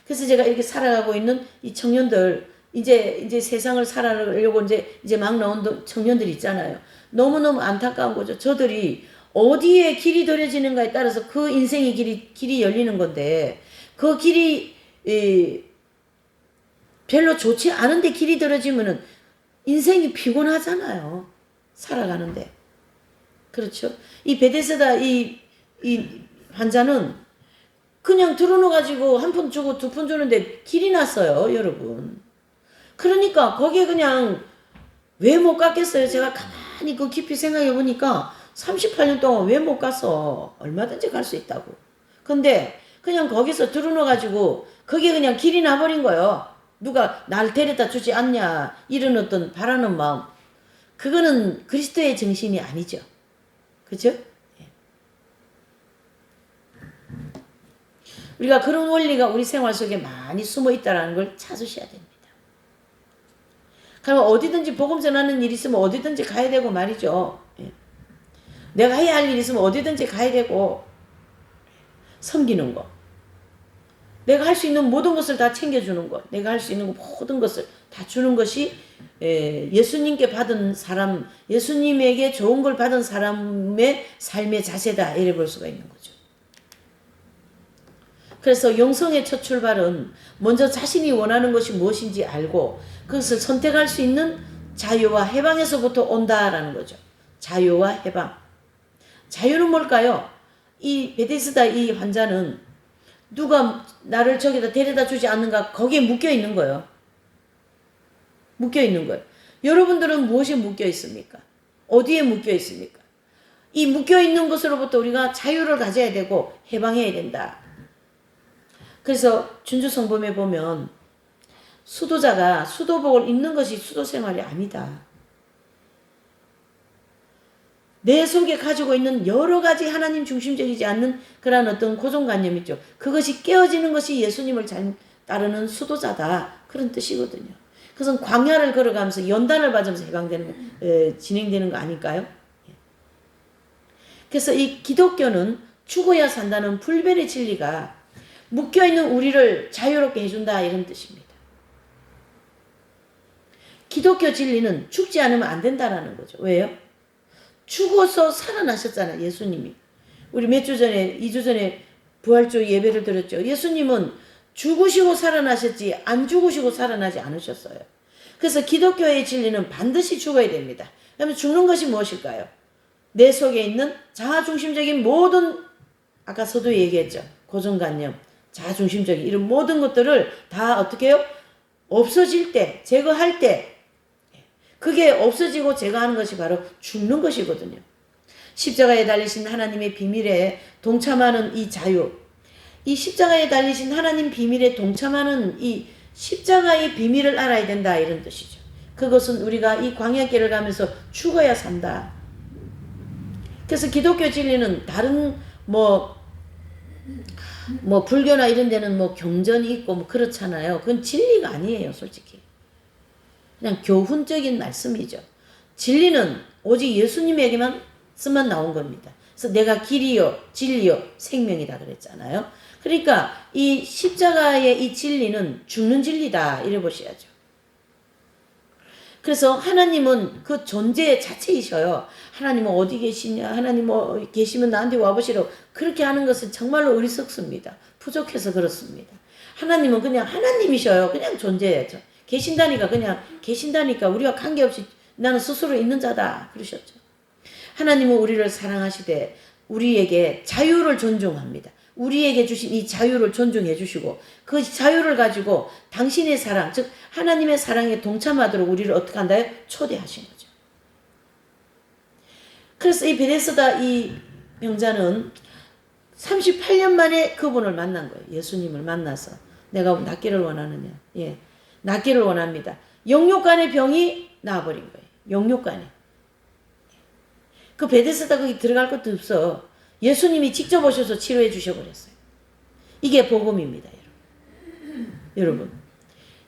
그래서 제가 이렇게 살아가고 있는 이 청년들, 이제 세상을 살아가려고 이제 막 나온 청년들 있잖아요. 너무너무 안타까운 거죠. 저들이 어디에 길이 들여지는가에 따라서 그 인생의 길이 열리는 건데, 그 길이, 별로 좋지 않은데 길이 들어지면은 인생이 피곤하잖아요. 살아가는데. 그렇죠? 이 베데스다 이 환자는 그냥 들어놓아가지고 한 푼 주고 두 푼 주는데 길이 났어요, 여러분. 그러니까 거기에 그냥 왜 못 갔겠어요? 제가 가만히 그 깊이 생각해 보니까 38년 동안 왜 못 갔어? 얼마든지 갈 수 있다고. 근데 그냥 거기서 들어놓아가지고 거기에 그냥 길이 나버린 거예요. 누가 날 데려다 주지 않냐 이런 어떤 바라는 마음, 그거는 그리스도의 정신이 아니죠. 그죠? 우리가 그런 원리가 우리 생활 속에 많이 숨어 있다는 걸 찾으셔야 됩니다. 그러면 어디든지 복음 전하는 일이 있으면 어디든지 가야 되고 말이죠. 내가 해야 할 일이 있으면 어디든지 가야 되고, 섬기는 거, 내가 할 수 있는 모든 것을 다 챙겨주는 것, 내가 할 수 있는 모든 것을 다 주는 것이 예수님께 받은 사람, 예수님에게 좋은 걸 받은 사람의 삶의 자세다 이래 볼 수가 있는 거죠. 그래서 영성의 첫 출발은 먼저 자신이 원하는 것이 무엇인지 알고 그것을 선택할 수 있는 자유와 해방에서부터 온다라는 거죠. 자유와 해방. 자유는 뭘까요? 이 베데스다 이 환자는 누가 나를 저기다 데려다 주지 않는가, 거기에 묶여 있는 거예요. 묶여 있는 거예요. 여러분들은 무엇에 묶여 있습니까? 어디에 묶여 있습니까? 이 묶여 있는 것으로부터 우리가 자유를 가져야 되고 해방해야 된다. 그래서 준주성범에 보면 수도자가 수도복을 입는 것이 수도 생활이 아니다. 내 속에 가지고 있는 여러 가지 하나님 중심적이지 않는 그런 어떤 고정관념 있죠. 그것이 깨어지는 것이 예수님을 잘 따르는 수도자다. 그런 뜻이거든요. 그것은 광야를 걸어가면서 연단을 받으면서 진행되는 거 아닐까요? 그래서 이 기독교는 죽어야 산다는 불변의 진리가 묶여있는 우리를 자유롭게 해준다 이런 뜻입니다. 기독교 진리는 죽지 않으면 안 된다라는 거죠. 왜요? 죽어서 살아나셨잖아요, 예수님이. 우리 몇 주 전에, 2주 전에 부활주 예배를 드렸죠. 예수님은 죽으시고 살아나셨지 안 죽으시고 살아나지 않으셨어요. 그래서 기독교의 진리는 반드시 죽어야 됩니다. 그러면 죽는 것이 무엇일까요? 내 속에 있는 자아중심적인 모든, 아까 서도 얘기했죠. 고정관념, 자아중심적인 이런 모든 것들을 다 어떻게 해요? 없어질 때, 제거할 때, 그게 없어지고 제거하는 것이 바로 죽는 것이거든요. 십자가에 달리신 하나님의 비밀에 동참하는 이 자유, 이 십자가에 달리신 하나님 비밀에 동참하는 이 십자가의 비밀을 알아야 된다 이런 뜻이죠. 그것은 우리가 이 광야길을 가면서 죽어야 산다. 그래서 기독교 진리는 다른 불교나 이런 데는 경전이 있고 그렇잖아요. 그건 진리가 아니에요, 솔직히. 그냥 교훈적인 말씀이죠. 진리는 오직 예수님에게만 쓰만 나온 겁니다. 그래서 내가 길이요, 진리요, 생명이다 그랬잖아요. 그러니까 이 십자가의 이 진리는 죽는 진리다 이래 보셔야죠. 그래서 하나님은 그 존재 자체이셔요. 하나님은 어디 계시냐? 하나님 계시면 나한테 와보시라고 그렇게 하는 것은 정말로 어리석습니다. 부족해서 그렇습니다. 하나님은 그냥 하나님이셔요. 그냥 존재예요. 계신다니까 그냥 계신다니까 우리와 관계없이 나는 스스로 있는 자다 그러셨죠. 하나님은 우리를 사랑하시되 우리에게 자유를 존중합니다. 우리에게 주신 이 자유를 존중해 주시고 그 자유를 가지고 당신의 사랑, 즉 하나님의 사랑에 동참하도록 우리를 어떻게 한다요? 초대하신 거죠. 그래서 이 베데스다 이 병자는 38년 만에 그분을 만난 거예요. 예수님을 만나서 내가 낫기를 원하느냐? 예, 낫기를 원합니다. 영육간의 병이 나아버린 거예요. 영육간에. 그 베데스다 거기 들어갈 것도 없어. 예수님이 직접 오셔서 치료해 주셔버렸어요. 이게 복음입니다, 여러분.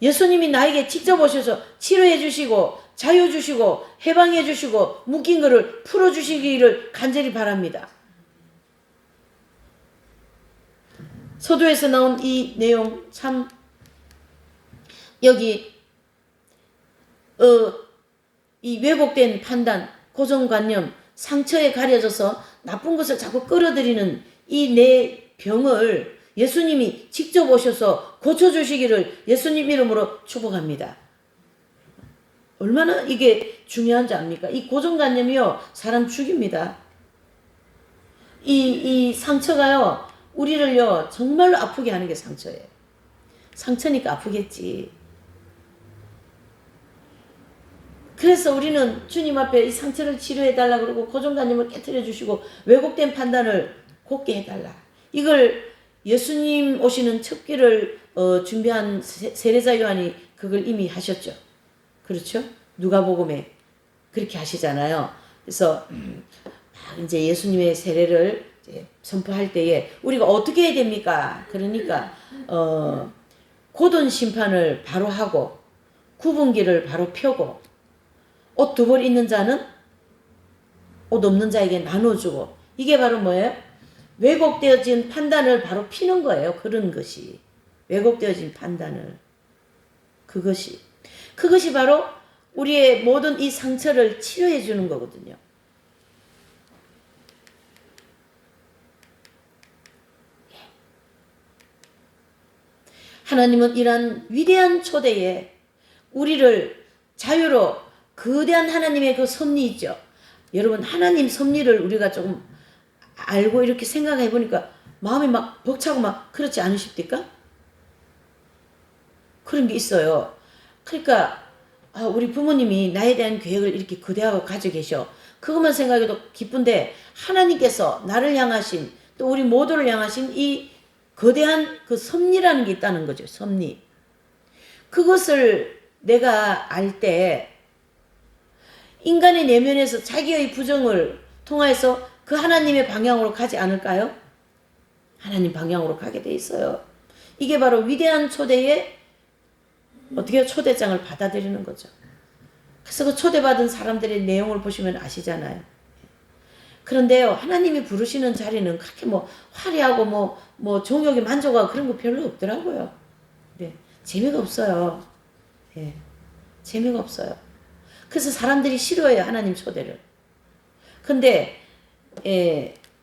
예수님이 나에게 직접 오셔서 치료해 주시고 자유 주시고 해방해 주시고 묶인 것을 풀어 주시기를 간절히 바랍니다. 서두에서 나온 이 내용 참 여기 이 왜곡된 판단, 고정관념, 상처에 가려져서 나쁜 것을 자꾸 끌어들이는 이 내 병을 예수님이 직접 오셔서 고쳐주시기를 예수님 이름으로 축복합니다. 얼마나 이게 중요한지 압니까? 이 고정관념이요 사람 죽입니다. 이 상처가요 우리를요 정말로 아프게 하는 게 상처예요. 상처니까 아프겠지. 그래서 우리는 주님 앞에 이 상처를 치료해달라 그러고 고정관념을 깨트려 주시고 왜곡된 판단을 곱게 해달라. 이걸 예수님 오시는 첫 길을 준비한 세례자 요한이 그걸 이미 하셨죠. 그렇죠? 누가복음에 그렇게 하시잖아요. 그래서 이제 예수님의 세례를 이제 선포할 때에 우리가 어떻게 해야 됩니까? 그러니까 고든 심판을 바로 하고 구분기를 바로 펴고 옷 두 벌 있는 자는 옷 없는 자에게 나눠주고 이게 바로 뭐예요? 왜곡되어진 판단을 바로 피는 거예요. 그런 것이 왜곡되어진 판단을 그것이 바로 우리의 모든 이 상처를 치료해 주는 거거든요. 하나님은 이러한 위대한 초대에 우리를 자유로 거대한 하나님의 그 섭리 있죠. 여러분 하나님 섭리를 우리가 조금 알고 이렇게 생각해 보니까 마음이 막 벅차고 막 그렇지 않으십니까? 그런 게 있어요. 그러니까 우리 부모님이 나에 대한 계획을 이렇게 거대하고 가지고 계셔. 그것만 생각해도 기쁜데 하나님께서 나를 향하신 또 우리 모두를 향하신 이 거대한 그 섭리라는 게 있다는 거죠. 섭리. 그것을 내가 알 때 인간의 내면에서 자기의 부정을 통해서 그 하나님의 방향으로 가지 않을까요? 하나님 방향으로 가게 돼 있어요. 이게 바로 위대한 초대의 어떻게 초대장을 받아들이는 거죠. 그래서 그 초대받은 사람들의 내용을 보시면 아시잖아요. 그런데요, 하나님이 부르시는 자리는 그렇게 뭐 화려하고 뭐 종욕에 만족하고 그런 거 별로 없더라고요. 네, 재미가 없어요. 네, 재미가 없어요. 그래서 사람들이 싫어해요, 하나님 초대를. 근데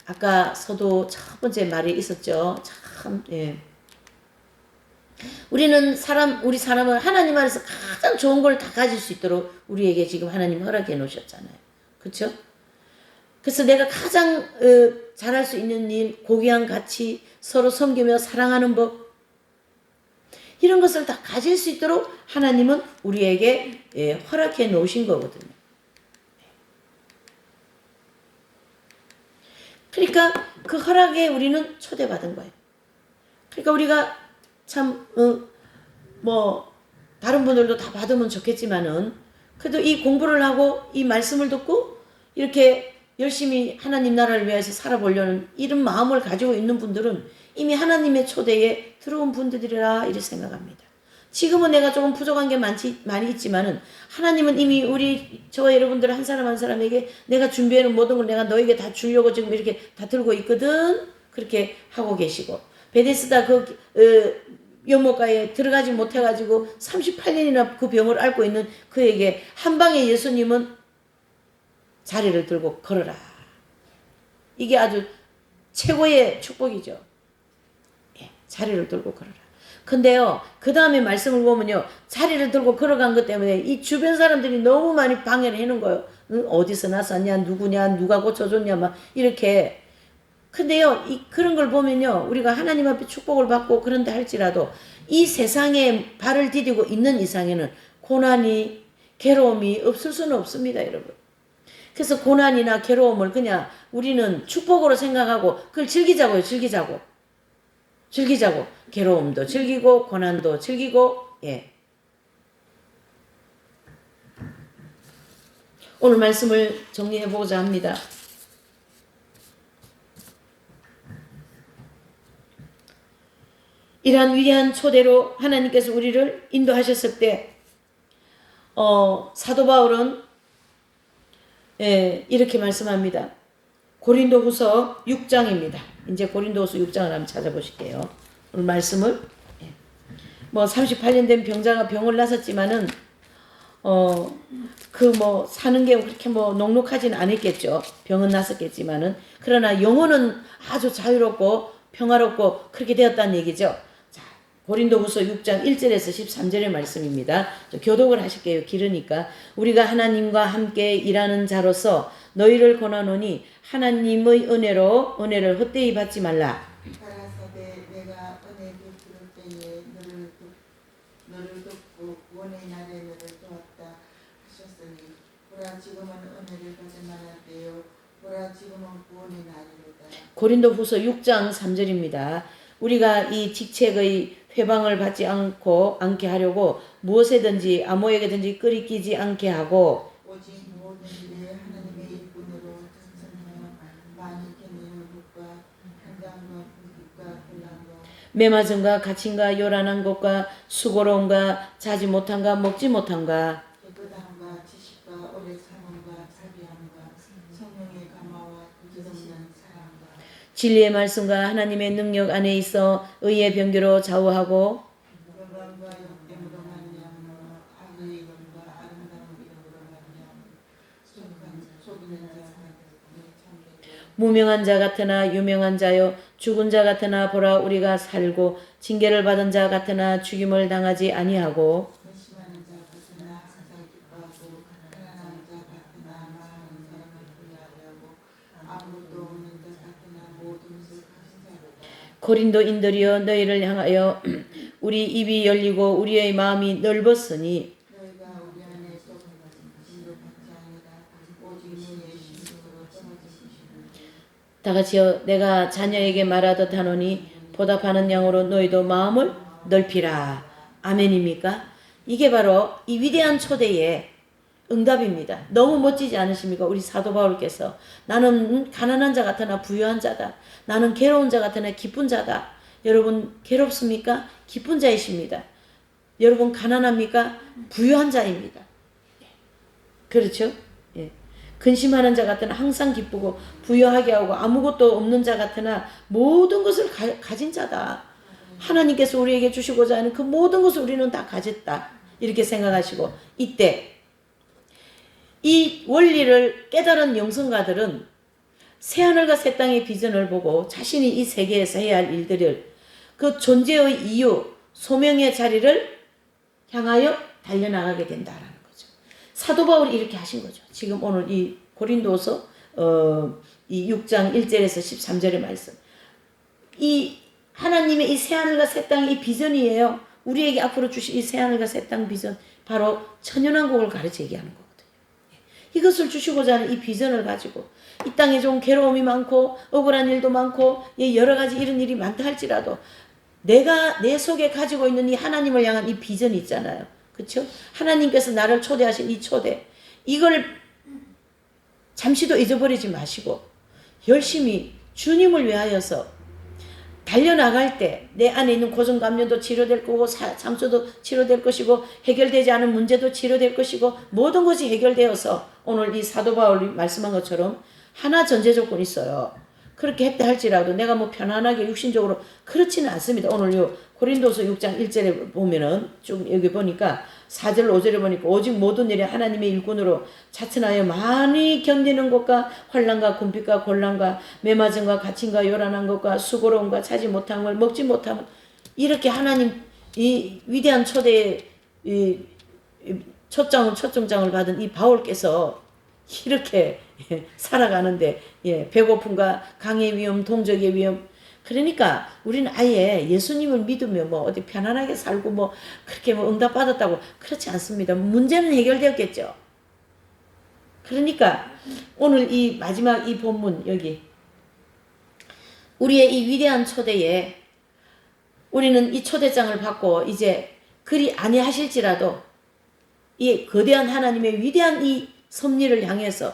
아까 서도 첫 번째 말이 있었죠. 참, 우리 사람은 하나님 안에서 가장 좋은 걸 다 가질 수 있도록 우리에게 지금 하나님 허락해 놓으셨잖아요. 그렇죠? 그래서 내가 가장 잘할 수 있는 일, 고귀한 가치, 서로 섬기며 사랑하는 법, 이런 것을 다 가질 수 있도록 하나님은 우리에게 허락해 놓으신 거거든요. 그러니까 그 허락에 우리는 초대받은 거예요. 그러니까 우리가 참 다른 분들도 다 받으면 좋겠지만은 그래도 이 공부를 하고 이 말씀을 듣고 이렇게 열심히 하나님 나라를 위해서 살아보려는 이런 마음을 가지고 있는 분들은 이미 하나님의 초대에 들어온 분들이라 이렇게 생각합니다. 지금은 내가 조금 부족한 게 많이 있지만은 하나님은 이미 저와 여러분들 한 사람 한 사람에게 내가 준비해놓은 모든 걸 내가 너에게 다 주려고 지금 이렇게 다 들고 있거든. 그렇게 하고 계시고 베데스다 연못가에 들어가지 못해가지고 38년이나 그 병을 앓고 있는 그에게 한 방에 예수님은 자리를 들고 걸어라. 이게 아주 최고의 축복이죠. 예, 자리를 들고 걸어라. 근데요, 그 다음에 말씀을 보면요, 자리를 들고 걸어간 것 때문에 이 주변 사람들이 너무 많이 방해를 해놓은 거예요. 응? 어디서 났었냐, 누구냐, 누가 고쳐줬냐, 막 이렇게. 근데요, 그런 걸 보면요, 우리가 하나님 앞에 축복을 받고 그런다 할지라도 이 세상에 발을 디디고 있는 이상에는 고난이, 괴로움이 없을 수는 없습니다, 여러분. 그래서 고난이나 괴로움을 그냥 우리는 축복으로 생각하고 그걸 즐기자고요, 즐기자고. 즐기자고. 괴로움도 즐기고 고난도 즐기고. 예. 오늘 말씀을 정리해 보고자 합니다. 이러한 위대한 초대로 하나님께서 우리를 인도하셨을 때 사도 바울은 이렇게 말씀합니다. 고린도후서 6장입니다. 이제 고린도후서 6장을 한번 찾아보실게요. 오늘 말씀을 38년 된 병자가 병을 났었지만은 사는 게 그렇게 녹록하진 않았겠죠. 병은 났었겠지만은 그러나 영혼은 아주 자유롭고 평화롭고 그렇게 되었다는 얘기죠. 자, 고린도후서 6장 1절에서 13절의 말씀입니다. 교독을 하실게요. 길으니까. 우리가 하나님과 함께 일하는 자로서 너희를 권하노니 하나님의 은혜를 헛되이 받지 말라. 가라사대 내가 은혜 베풀을 때에 너를 돕고 구원의 날에 너를 도왔다 하셨으니 보라 지금은 은혜를 받을 만할 때요 보라 지금은 구원의 날이로다. 고린도후서 6장 3절입니다. 우리가 이 직책의 회방을 받지 않게 하려고 무엇에든지 아무에게든지 끄리끼지 않게 하고 오직 모든 일에 하나님의 일꾼으로 찬송하여 많이 견디는 것과 한장과 불빛과 혼란과 매맞음과 갇힘과 요란한 것과 수고로움과 자지 못함과 먹지 못함과 깨끗함과 지식과 오래 참음과 자비함과 성령의 감화와 끝없는 사랑과 진리의 말씀과 하나님의 능력 안에 있어 의의 병기로 좌우하고 영광과 역됨으로 말미암아 아버지의 영과 아름다운 이름으로 말미암아 속이는 자가 참되고 무명한 자 같으나 유명한 자요 죽은 자 같으나 보라 우리가 살고 징계를 받은 자 같으나 죽임을 당하지 아니하고 근심하는 자 같으나 항상 기뻐하고 가난한 자 같으나 많은 사람을 구하려 하고 아무것도 없는 자 같으나 모든 것을 가진 자로다. 고린도인들이여 너희를 향하여 우리 입이 열리고 우리의 마음이 넓었으니 너희가 우리 안에 썩은 진로 받지 아니라 오직 너희의 심중으로 떨어진 것이니 다 같이요. 내가 자녀에게 말하듯 하노니 보답하는 양으로 너희도 마음을 넓히라. 아멘입니까? 이게 바로 이 위대한 초대의 응답입니다. 너무 멋지지 않으십니까? 우리 사도 바울께서 나는 가난한 자 같으나 부유한 자다. 나는 괴로운 자 같으나 기쁜 자다. 여러분 괴롭습니까? 기쁜 자이십니다. 여러분 가난합니까? 부유한 자입니다. 그렇죠? 예. 근심하는 자 같으나 항상 기쁘고 부유하게 하고 아무것도 없는 자 같으나 모든 것을 가진 자다. 하나님께서 우리에게 주시고자 하는 그 모든 것을 우리는 다 가졌다. 이렇게 생각하시고 이때 이 원리를 깨달은 영성가들은 새하늘과 새 땅의 비전을 보고 자신이 이 세계에서 해야 할 일들을 그 존재의 이유, 소명의 자리를 향하여 달려나가게 된다라는 거죠. 사도 바울이 이렇게 하신 거죠. 지금 오늘 이 고린도서 이 6장 1절에서 13절의 말씀. 이 하나님의 이 새하늘과 새 땅의 이 비전이에요. 우리에게 앞으로 주실 이 새하늘과 새 땅 비전 바로 천연왕국을 가르쳐 얘기하는 거거든요. 이것을 주시고자 하는 이 비전을 가지고 이 땅에 좀 괴로움이 많고 억울한 일도 많고 여러 가지 이런 일이 많다 할지라도 내가 내 속에 가지고 있는 이 하나님을 향한 이 비전이 있잖아요. 그렇죠? 하나님께서 나를 초대하신 이 초대 이걸 잠시도 잊어버리지 마시고 열심히 주님을 위하여서 달려나갈 때 내 안에 있는 고정감염도 치료될 거고 상처도 치료될 것이고 해결되지 않은 문제도 치료될 것이고 모든 것이 해결되어서 오늘 이 사도 바울이 말씀한 것처럼 하나 전제 조건이 있어요. 그렇게 했다 할지라도 내가 뭐 편안하게 육신적으로 그렇지는 않습니다. 오늘 요 고린도서 6장 1절에 보면은 좀 여기 보니까 4절 5절에 보니까 오직 모든 일에 하나님의 일꾼으로 자천하여 많이 견디는 것과 환난과 궁핍과 곤란과 매맞음과 갇힘과 요란한 것과 수고로움과 차지 못한 걸 먹지 못함을 이렇게 하나님 이 위대한 초대의 이 초청장을 받은 이 바울께서 이렇게 살아가는데 배고픔과 강의 위험, 동적의 위험 그러니까 우리는 아예 예수님을 믿으면 뭐 어디 편안하게 살고 뭐 그렇게 뭐 응답받았다고 그렇지 않습니다. 문제는 해결되었겠죠. 그러니까 오늘 이 마지막 이 본문 여기 우리의 이 위대한 초대에 우리는 이 초대장을 받고 이제 그리 아니하실지라도 이 거대한 하나님의 위대한 이 섭리를 향해서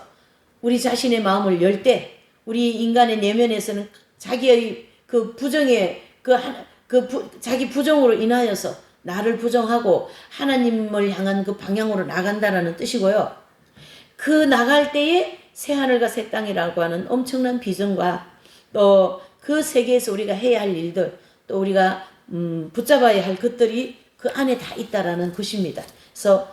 우리 자신의 마음을 열 때 우리 인간의 내면에서는 자기의 그 부정의 자기 부정으로 인하여서 나를 부정하고 하나님을 향한 그 방향으로 나간다라는 뜻이고요. 그 나갈 때에 새하늘과 새 땅이라고 하는 엄청난 비전과 또 그 세계에서 우리가 해야 할 일들 또 우리가 붙잡아야 할 것들이 그 안에 다 있다라는 것입니다. 그래서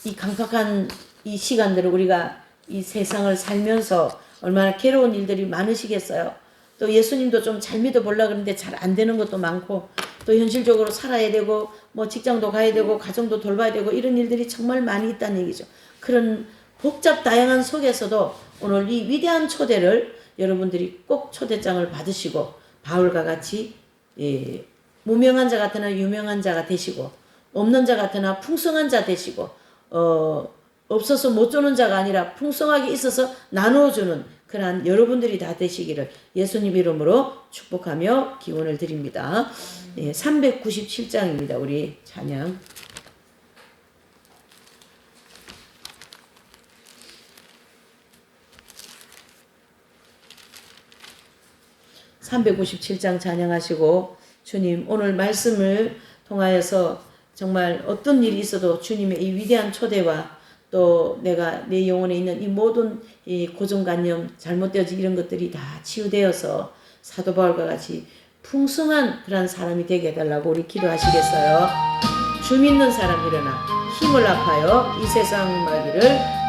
이 강팍한 이 시간들을 우리가 이 세상을 살면서 얼마나 괴로운 일들이 많으시겠어요. 또 예수님도 좀 잘 믿어보려고 그러는데 잘 안 되는 것도 많고 또 현실적으로 살아야 되고 뭐 직장도 가야 되고 가정도 돌봐야 되고 이런 일들이 정말 많이 있다는 얘기죠. 그런 복잡 다양한 속에서도 오늘 이 위대한 초대를 여러분들이 꼭 초대장을 받으시고 바울과 같이 무명한 자 같으나 유명한 자가 되시고 없는 자 같으나 풍성한 자 되시고 없어서 못 주는 자가 아니라 풍성하게 있어서 나누어주는 그러한 여러분들이 다 되시기를 예수님 이름으로 축복하며 기원을 드립니다. 397장입니다. 우리 찬양. (357장) 찬양하시고 주님 오늘 말씀을 통하여서 정말 어떤 일이 있어도 주님의 이 위대한 초대와 또 내가 내 영혼에 있는 이 모든 이 고정관념 잘못되어진 이런 것들이 다 치유되어서 사도 바울과 같이 풍성한 그런 사람이 되게 해달라고 우리 기도하시겠어요? 주 믿는 사람 일어나 힘을 합하여 이 세상 말기를